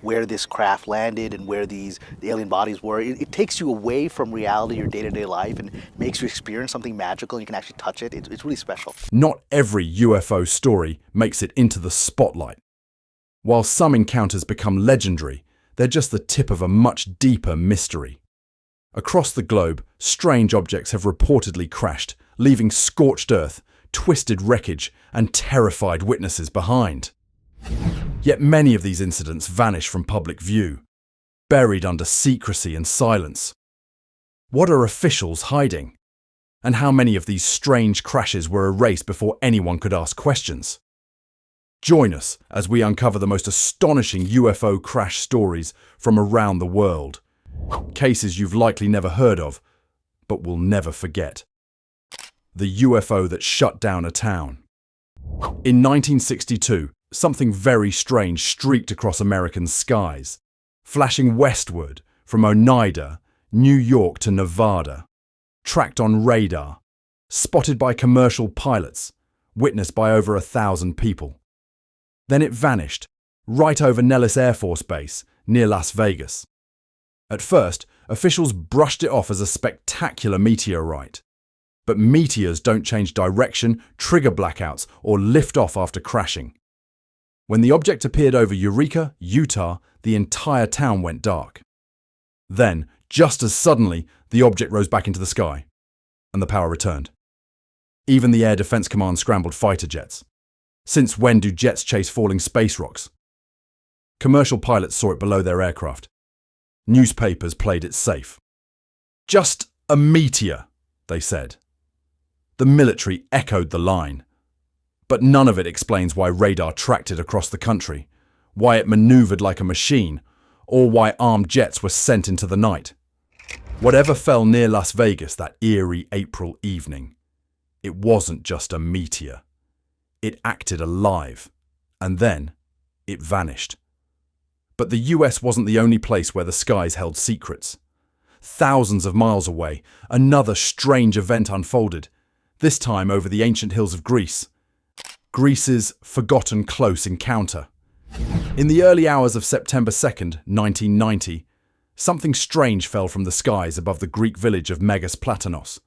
where this craft landed and where the alien bodies were. It takes you away from reality, your day-to-day life, and makes you experience something magical, and you can actually touch it. It's really special. Not every UFO story makes it into the spotlight. While some encounters become legendary, they're just the tip of a much deeper mystery. Across the globe, strange objects have reportedly crashed, leaving scorched earth, twisted wreckage, and terrified witnesses behind. Yet many of these incidents vanish from public view, buried under secrecy and silence. What are officials hiding? And how many of these strange crashes were erased before anyone could ask questions? Join us as we uncover the most astonishing UFO crash stories from around the world. Cases you've likely never heard of, but will never forget. The UFO that shut down a town. In 1962, something very strange streaked across American skies, flashing westward from Oneida, New York to Nevada. Tracked on radar, spotted by commercial pilots, witnessed by over 1,000 people. Then it vanished, right over Nellis Air Force Base, near Las Vegas. At first, officials brushed it off as a spectacular meteorite. But meteors don't change direction, trigger blackouts, or lift off after crashing. When the object appeared over Eureka, Utah, the entire town went dark. Then, just as suddenly, the object rose back into the sky, and the power returned. Even the Air Defense Command scrambled fighter jets. Since when do jets chase falling space rocks? Commercial pilots saw it below their aircraft. Newspapers played it safe. Just a meteor, they said. The military echoed the line. But none of it explains why radar tracked it across the country, why it maneuvered like a machine, or why armed jets were sent into the night. Whatever fell near Las Vegas that eerie April evening, it wasn't just a meteor. It acted alive, and then it vanished. But the US wasn't the only place where the skies held secrets. Thousands of miles away, another strange event unfolded, this time over the ancient hills of Greece. Greece's forgotten close encounter. In the early hours of September 2nd, 1990, something strange fell from the skies above the Greek village of Megas Platinos.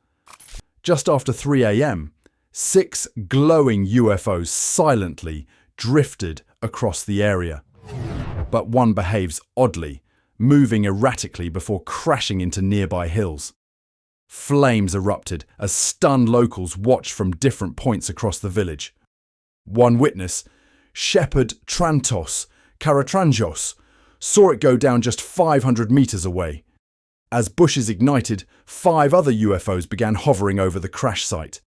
Just after 3 a.m., 6 glowing UFOs silently drifted across the area. But one behaves oddly, moving erratically before crashing into nearby hills. Flames erupted as stunned locals watched from different points across the village. One witness, Shepherd Trantos Karatranjos, saw it go down just 500 meters away. As bushes ignited, 5 other UFOs began hovering over the crash site.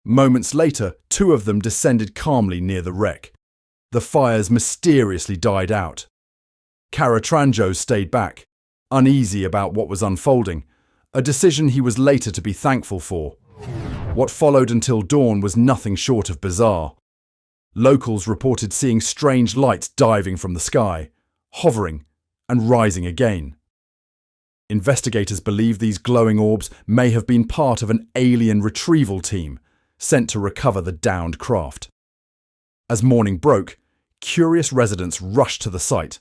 Moments later, 2 of them descended calmly near the wreck. The fires mysteriously died out. Karatranjos stayed back, uneasy about what was unfolding, a decision he was later to be thankful for. What followed until dawn was nothing short of bizarre. Locals reported seeing strange lights diving from the sky, hovering and rising again. Investigators believe these glowing orbs may have been part of an alien retrieval team sent to recover the downed craft. As morning broke, curious residents rushed to the site,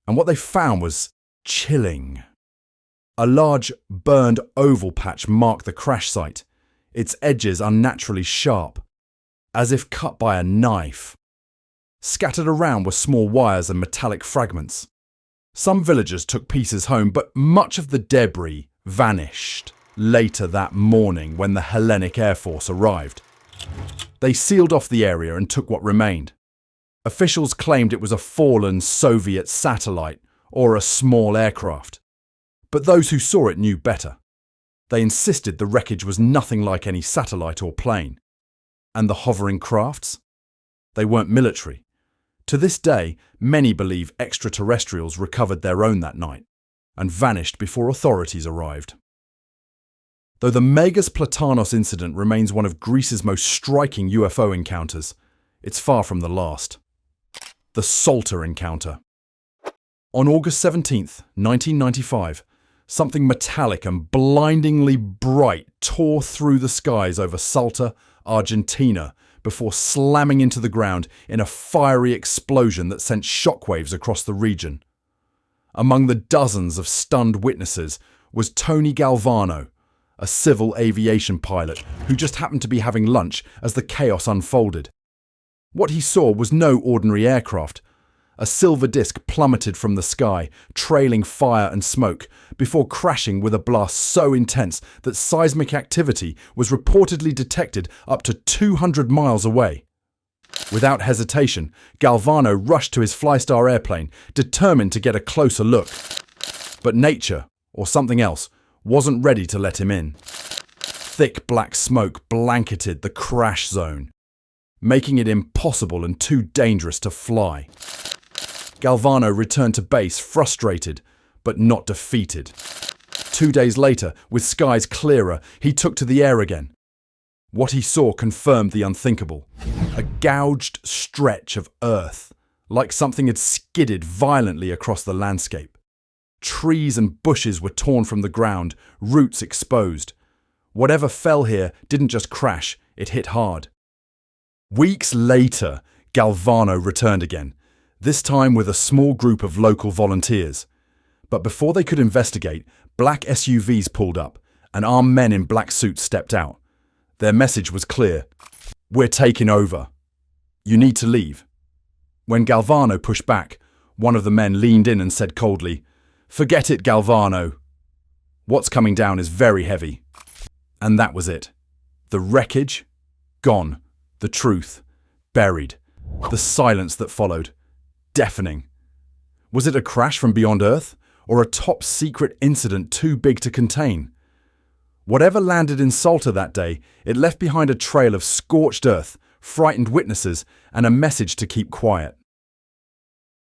and what they found was chilling. A large, burned oval patch marked the crash site, its edges unnaturally sharp, as if cut by a knife. Scattered around were small wires and metallic fragments. Some villagers took pieces home, but much of the debris vanished later that morning when the Hellenic Air Force arrived. They sealed off the area and took what remained. Officials claimed it was a fallen Soviet satellite or a small aircraft. But those who saw it knew better. They insisted the wreckage was nothing like any satellite or plane. And the hovering crafts? They weren't military. To this day, many believe extraterrestrials recovered their own that night and vanished before authorities arrived. Though the Megas Platanos incident remains one of Greece's most striking UFO encounters, it's far from the last. The Salter encounter. On August 17th, 1995, something metallic and blindingly bright tore through the skies over Salta, Argentina, before slamming into the ground in a fiery explosion that sent shockwaves across the region. Among the dozens of stunned witnesses was Tony Galvano, a civil aviation pilot who just happened to be having lunch as the chaos unfolded. What he saw was no ordinary aircraft. A silver disc plummeted from the sky, trailing fire and smoke, before crashing with a blast so intense that seismic activity was reportedly detected up to 200 miles away. Without hesitation, Galvano rushed to his Flystar airplane, determined to get a closer look. But nature, or something else, wasn't ready to let him in. Thick black smoke blanketed the crash zone, making it impossible and too dangerous to fly. Galvano returned to base frustrated, but not defeated. 2 days later, with skies clearer, he took to the air again. What he saw confirmed the unthinkable. A gouged stretch of earth, like something had skidded violently across the landscape. Trees and bushes were torn from the ground, roots exposed. Whatever fell here didn't just crash, it hit hard. Weeks later, Galvano returned again, this time with a small group of local volunteers. But before they could investigate, black SUVs pulled up, and armed men in black suits stepped out. Their message was clear. "We're taking over. You need to leave." When Galvano pushed back, one of the men leaned in and said coldly, "Forget it, Galvano. What's coming down is very heavy." And that was it. The wreckage, gone. The truth, buried. The silence that followed, deafening. Was it a crash from beyond Earth, or a top-secret incident too big to contain? Whatever landed in Salta that day, it left behind a trail of scorched earth, frightened witnesses, and a message to keep quiet.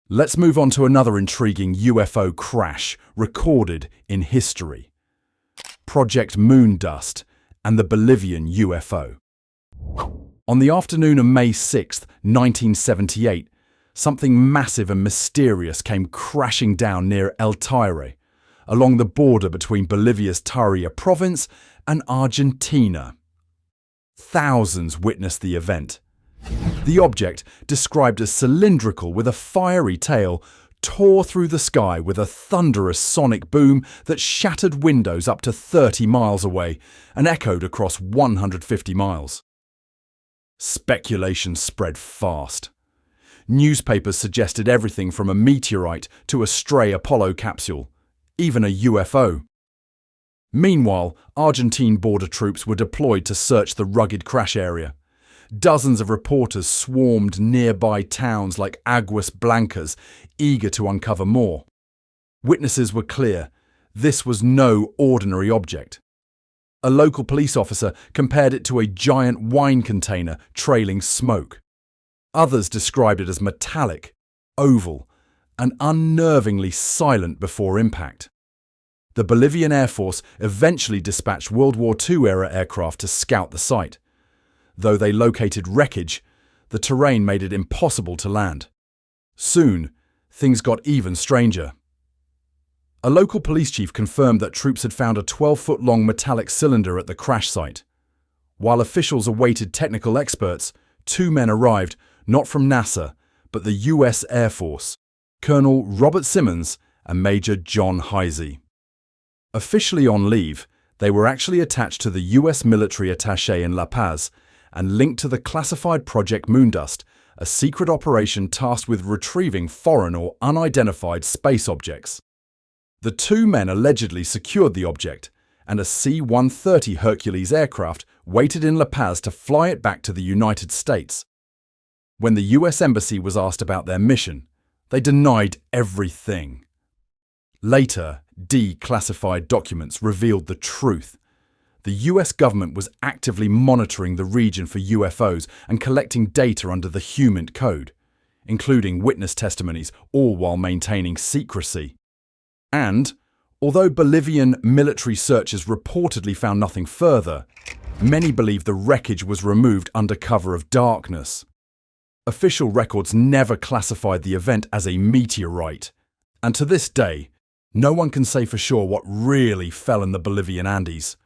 Let's move on to another intriguing UFO crash recorded in history. Project Moondust and the Bolivian UFO. On the afternoon of May 6, 1978, something massive and mysterious came crashing down near El Tigre, along the border between Bolivia's Tarija province and Argentina. Thousands witnessed the event. The object, described as cylindrical with a fiery tail, tore through the sky with a thunderous sonic boom that shattered windows up to 30 miles away and echoed across 150 miles. Speculation spread fast. Newspapers suggested everything from a meteorite to a stray Apollo capsule, even a UFO. Meanwhile, Argentine border troops were deployed to search the rugged crash area. Dozens of reporters swarmed nearby towns like Aguas Blancas, eager to uncover more. Witnesses were clear. This was no ordinary object. A local police officer compared it to a giant wine container trailing smoke. Others described it as metallic, oval, and unnervingly silent before impact. The Bolivian Air Force eventually dispatched World War II-era aircraft to scout the site. Though they located wreckage, the terrain made it impossible to land. Soon, things got even stranger. A local police chief confirmed that troops had found a 12-foot-long metallic cylinder at the crash site. While officials awaited technical experts, 2 men arrived, not from NASA, but the US Air Force, Colonel Robert Simmons and Major John Heisey. Officially on leave, they were actually attached to the US military attaché in La Paz and linked to the classified Project Moondust, a secret operation tasked with retrieving foreign or unidentified space objects. The 2 men allegedly secured the object, and a C-130 Hercules aircraft waited in La Paz to fly it back to the United States. When the US Embassy was asked about their mission, they denied everything. Later, declassified documents revealed the truth. The US government was actively monitoring the region for UFOs and collecting data under the Human Code, including witness testimonies, all while maintaining secrecy. And, although Bolivian military searchers reportedly found nothing further, many believe the wreckage was removed under cover of darkness. Official records never classified the event as a meteorite, and to this day, no one can say for sure what really fell in the Bolivian Andes,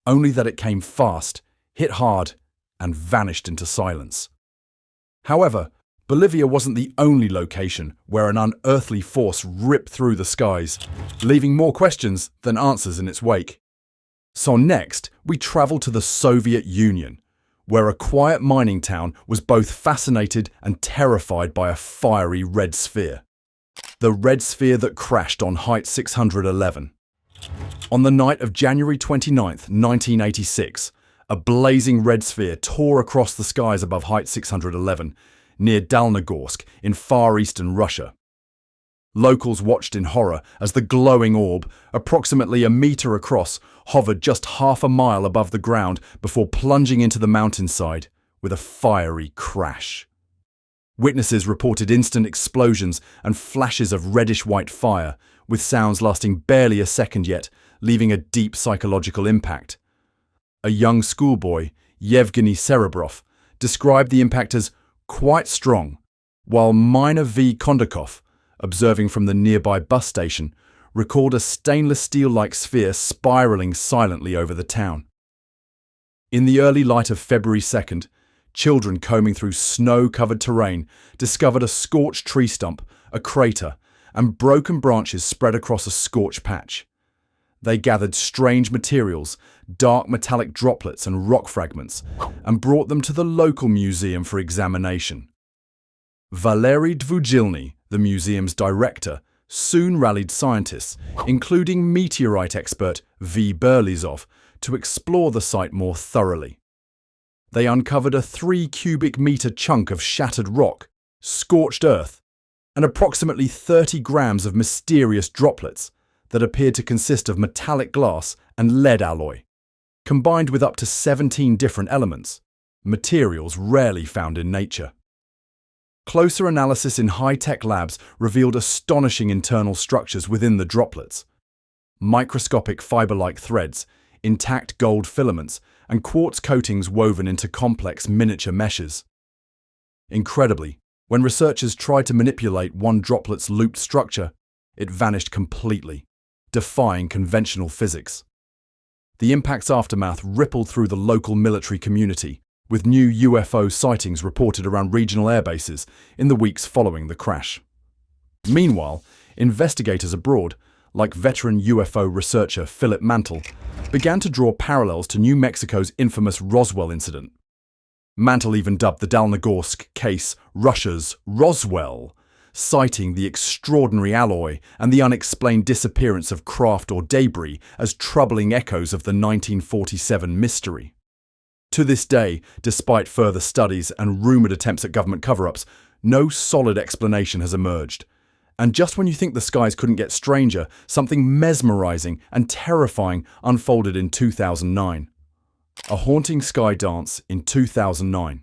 only that it came fast, hit hard, and vanished into silence. However, Bolivia wasn't the only location where an unearthly force ripped through the skies, leaving more questions than answers in its wake. So next, we travel to the Soviet Union, where a quiet mining town was both fascinated and terrified by a fiery red sphere. The red sphere that crashed on height 611. On the night of January 29, 1986, a blazing red sphere tore across the skies above height 611, near Dalnogorsk in far eastern Russia. Locals watched in horror as the glowing orb, approximately a meter across, hovered just half a mile above the ground before plunging into the mountainside with a fiery crash. Witnesses reported instant explosions and flashes of reddish-white fire, with sounds lasting barely a second yet, leaving a deep psychological impact. A young schoolboy, Yevgeny Serebrov, described the impact as quite strong, while Minor V. Kondakov, observing from the nearby bus station, recalled a stainless steel-like sphere spiraling silently over the town. In the early light of February 2nd, children combing through snow-covered terrain discovered a scorched tree stump, a crater, and broken branches spread across a scorched patch. They gathered strange materials, dark metallic droplets and rock fragments, and brought them to the local museum for examination. Valery Dvugilny, the museum's director, soon rallied scientists, including meteorite expert V. Berlizov, to explore the site more thoroughly. They uncovered a 3 cubic meter chunk of shattered rock, scorched earth, and approximately 30 grams of mysterious droplets that appeared to consist of metallic glass and lead alloy, combined with up to 17 different elements, materials rarely found in nature. Closer analysis in high-tech labs revealed astonishing internal structures within the droplets. Microscopic fiber-like threads, intact gold filaments, and quartz coatings woven into complex miniature meshes. Incredibly, when researchers tried to manipulate one droplet's looped structure, it vanished completely, defying conventional physics. The impact's aftermath rippled through the local military community, with new UFO sightings reported around regional airbases in the weeks following the crash. Meanwhile, investigators abroad, like veteran UFO researcher Philip Mantle, began to draw parallels to New Mexico's infamous Roswell incident. Mantle even dubbed the Dalnogorsk case Russia's Roswell, citing the extraordinary alloy and the unexplained disappearance of craft or debris as troubling echoes of the 1947 mystery. To this day, despite further studies and rumoured attempts at government cover-ups, no solid explanation has emerged. And just when you think the skies couldn't get stranger, something mesmerising and terrifying unfolded in 2009. A haunting sky dance in 2009.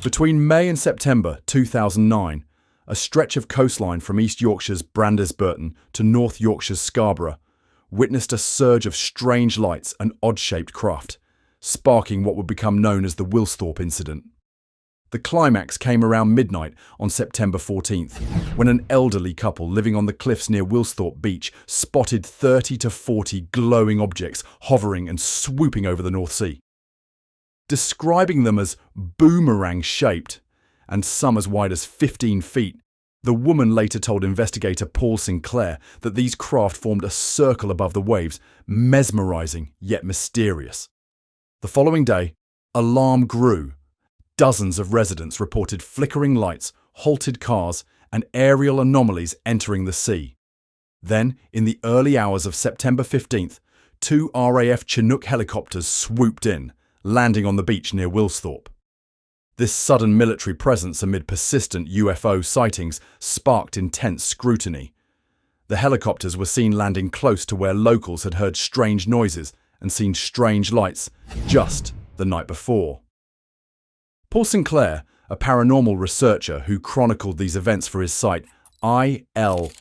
Between May and September 2009, a stretch of coastline from East Yorkshire's Brandesburton to North Yorkshire's Scarborough witnessed a surge of strange lights and odd-shaped craft, sparking what would become known as the Wils Thorp incident. The climax came around midnight on September 14th, when an elderly couple living on the cliffs near Wils Thorp Beach spotted 30 to 40 glowing objects hovering and swooping over the North Sea. Describing them as boomerang-shaped, and some as wide as 15 feet, the woman later told investigator Paul Sinclair that these craft formed a circle above the waves, mesmerising yet mysterious. The following day, alarm grew. Dozens of residents reported flickering lights, halted cars, and aerial anomalies entering the sea. Then, in the early hours of September 15th, 2 RAF Chinook helicopters swooped in, landing on the beach near Wils Thorp. This sudden military presence amid persistent UFO sightings sparked intense scrutiny. The helicopters were seen landing close to where locals had heard strange noises and seen strange lights just the night before. Paul Sinclair, a paranormal researcher who chronicled these events for his site ILFUFO,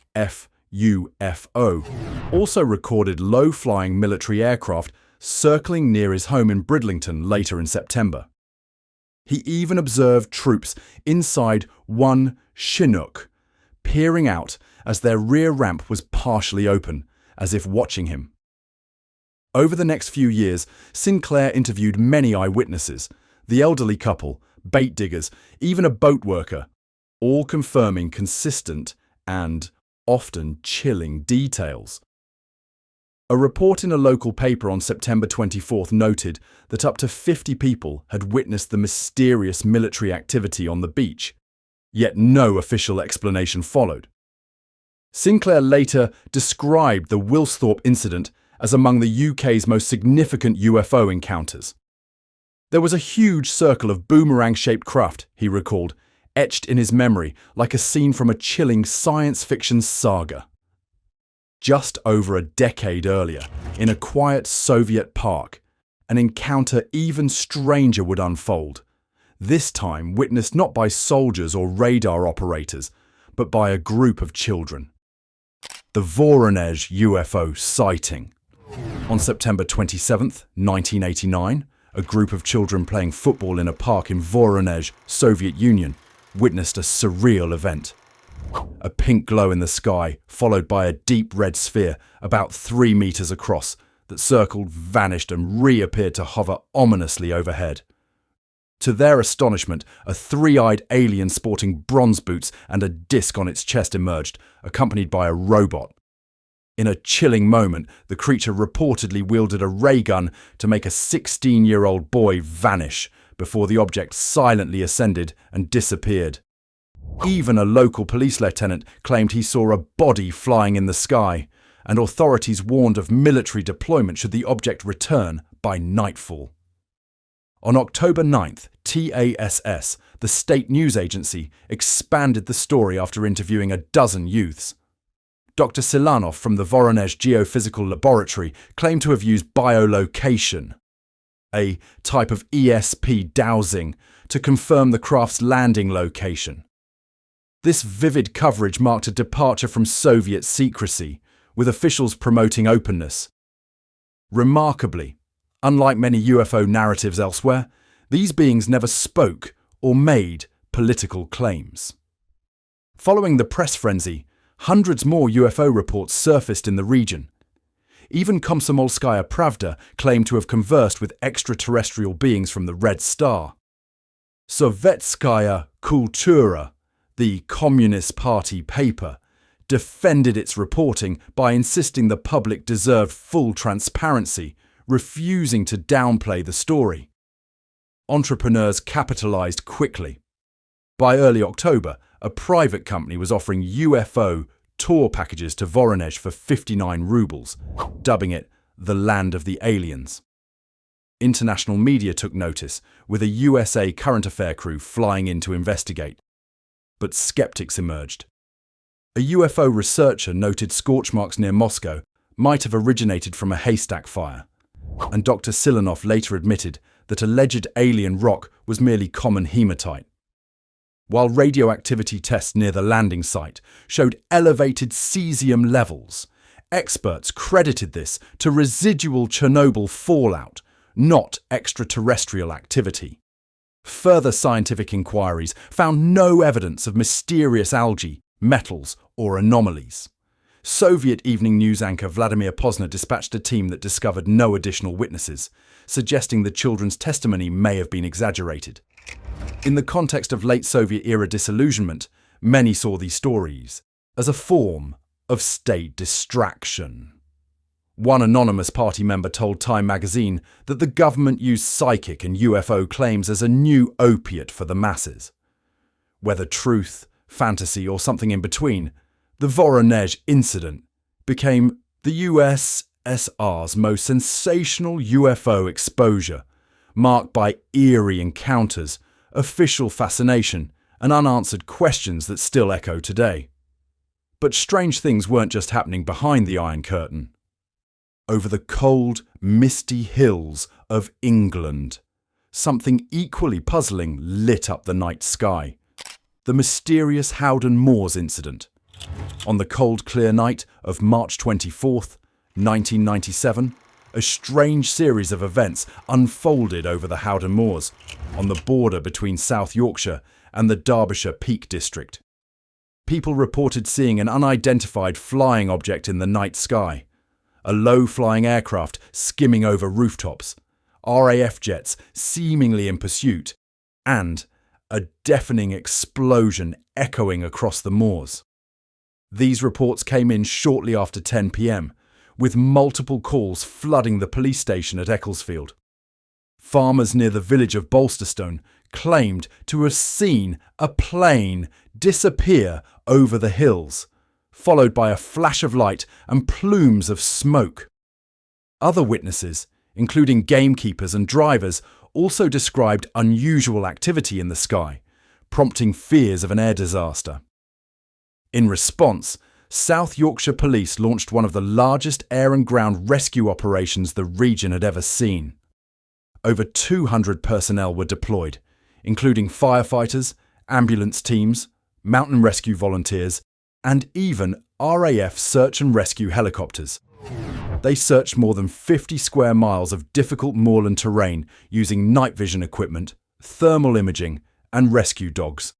also recorded low-flying military aircraft circling near his home in Bridlington later in September. He even observed troops inside one Chinook, peering out as their rear ramp was partially open, as if watching him. Over the next few years, Sinclair interviewed many eyewitnesses, the elderly couple, bait diggers, even a boat worker, all confirming consistent and often chilling details. A report in a local paper on September 24th noted that up to 50 people had witnessed the mysterious military activity on the beach, yet no official explanation followed. Sinclair later described the Wils Thorp incident as among the UK's most significant UFO encounters. There was a huge circle of boomerang-shaped craft, he recalled, etched in his memory like a scene from a chilling science fiction saga. Just over a decade earlier, in a quiet Soviet park, an encounter even stranger would unfold, this time witnessed not by soldiers or radar operators, but by a group of children. The Vorones UFO sighting. On September 27, 1989, a group of children playing football in a park in Vorones, Soviet Union, witnessed a surreal event. A pink glow in the sky, followed by a deep red sphere about 3 meters across that circled, vanished and reappeared to hover ominously overhead. To their astonishment, a three-eyed alien sporting bronze boots and a disc on its chest emerged, accompanied by a robot. In a chilling moment, the creature reportedly wielded a ray gun to make a 16-year-old boy vanish before the object silently ascended and disappeared. Even a local police lieutenant claimed he saw a body flying in the sky, and authorities warned of military deployment should the object return by nightfall. On October 9th, TASS, the state news agency, expanded the story after interviewing a dozen youths. Dr. Silanov from the Vorones Geophysical Laboratory claimed to have used biolocation, a type of ESP dowsing, to confirm the craft's landing location. This vivid coverage marked a departure from Soviet secrecy, with officials promoting openness. Remarkably, unlike many UFO narratives elsewhere, these beings never spoke or made political claims. Following the press frenzy, hundreds more UFO reports surfaced in the region. Even Komsomolskaya Pravda claimed to have conversed with extraterrestrial beings from the Red Star. Sovetskaya Kultura, the Communist Party paper, defended its reporting by insisting the public deserved full transparency, refusing to downplay the story. Entrepreneurs capitalized quickly. By early October, a private company was offering UFO tour packages to Voronej for 59 rubles, dubbing it the Land of the Aliens. International media took notice, with a USA current affair crew flying in to investigate. But skeptics emerged. A UFO researcher noted scorch marks near Moscow might have originated from a haystack fire, and Dr. Silanov later admitted that alleged alien rock was merely common hematite. While radioactivity tests near the landing site showed elevated cesium levels, experts credited this to residual Chernobyl fallout, not extraterrestrial activity. Further scientific inquiries found no evidence of mysterious algae, metals, or anomalies. Soviet evening news anchor Vladimir Posner dispatched a team that discovered no additional witnesses, suggesting the children's testimony may have been exaggerated. In the context of late Soviet-era disillusionment, many saw these stories as a form of state distraction. One anonymous party member told Time magazine that the government used psychic and UFO claims as a new opiate for the masses. Whether truth, fantasy, or something in between, the Voronej incident became the USSR's most sensational UFO exposure, marked by eerie encounters, official fascination, and unanswered questions that still echo today. But strange things weren't just happening behind the Iron Curtain. Over the cold, misty hills of England, something equally puzzling lit up the night sky. The mysterious Howden Moors incident. On the cold, clear night of March 24th, 1997, a strange series of events unfolded over the Howden Moors, on the border between South Yorkshire and the Derbyshire Peak District. People reported seeing an unidentified flying object in the night sky, a low-flying aircraft skimming over rooftops, RAF jets seemingly in pursuit, and a deafening explosion echoing across the moors. These reports came in shortly after 10 p.m, with multiple calls flooding the police station at Ecclesfield. Farmers near the village of Bolsterstone claimed to have seen a plane disappear over the hills, followed by a flash of light and plumes of smoke. Other witnesses, including gamekeepers and drivers, also described unusual activity in the sky, prompting fears of an air disaster. In response, South Yorkshire Police launched one of the largest air and ground rescue operations the region had ever seen. Over 200 personnel were deployed, including firefighters, ambulance teams, mountain rescue volunteers, and even RAF search and rescue helicopters. They searched more than 50 square miles of difficult moorland terrain using night vision equipment, thermal imaging, and rescue dogs.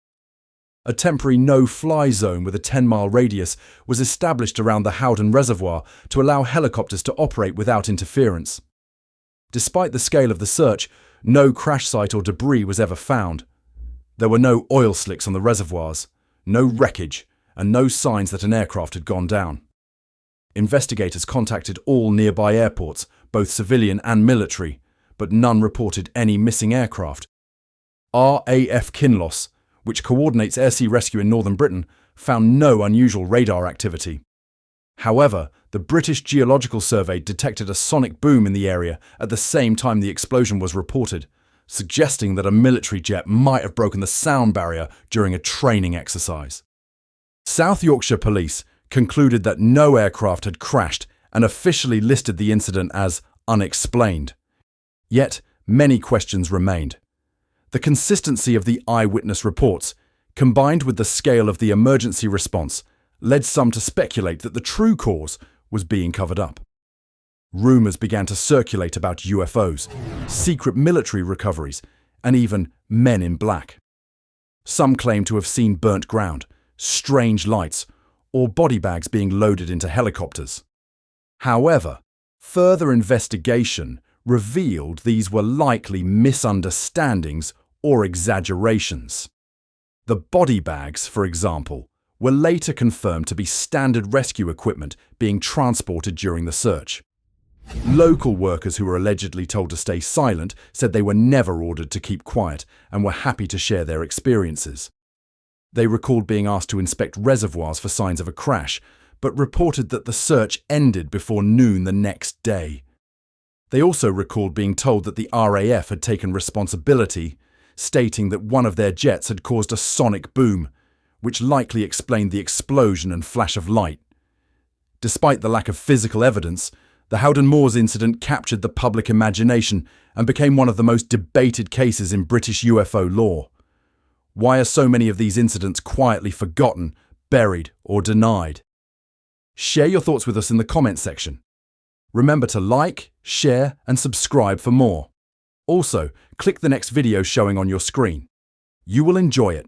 A temporary no-fly zone with a 10-mile radius was established around the Howden Reservoir to allow helicopters to operate without interference. Despite the scale of the search, no crash site or debris was ever found. There were no oil slicks on the reservoirs, no wreckage, and no signs that an aircraft had gone down. Investigators contacted all nearby airports, both civilian and military, but none reported any missing aircraft. RAF Kinloss, which coordinates air-sea rescue in northern Britain, found no unusual radar activity. However, the British Geological Survey detected a sonic boom in the area at the same time the explosion was reported, suggesting that a military jet might have broken the sound barrier during a training exercise. South Yorkshire Police concluded that no aircraft had crashed and officially listed the incident as unexplained. Yet, many questions remained. The consistency of the eyewitness reports, combined with the scale of the emergency response, led some to speculate that the true cause was being covered up. Rumours began to circulate about UFOs, secret military recoveries, and even men in black. Some claimed to have seen burnt ground, strange lights, or body bags being loaded into helicopters. However, further investigation revealed these were likely misunderstandings or exaggerations. The body bags, for example, were later confirmed to be standard rescue equipment being transported during the search. Local workers who were allegedly told to stay silent said they were never ordered to keep quiet and were happy to share their experiences. They recalled being asked to inspect reservoirs for signs of a crash, but reported that the search ended before noon the next day. They also recalled being told that the RAF had taken responsibility, stating that one of their jets had caused a sonic boom, which likely explained the explosion and flash of light. Despite the lack of physical evidence, the Howden Moors incident captured the public imagination and became one of the most debated cases in British UFO lore. Why are so many of these incidents quietly forgotten, buried, or denied? Share your thoughts with us in the comments section. Remember to like, share, and subscribe for more. Also, click the next video showing on your screen. You will enjoy it.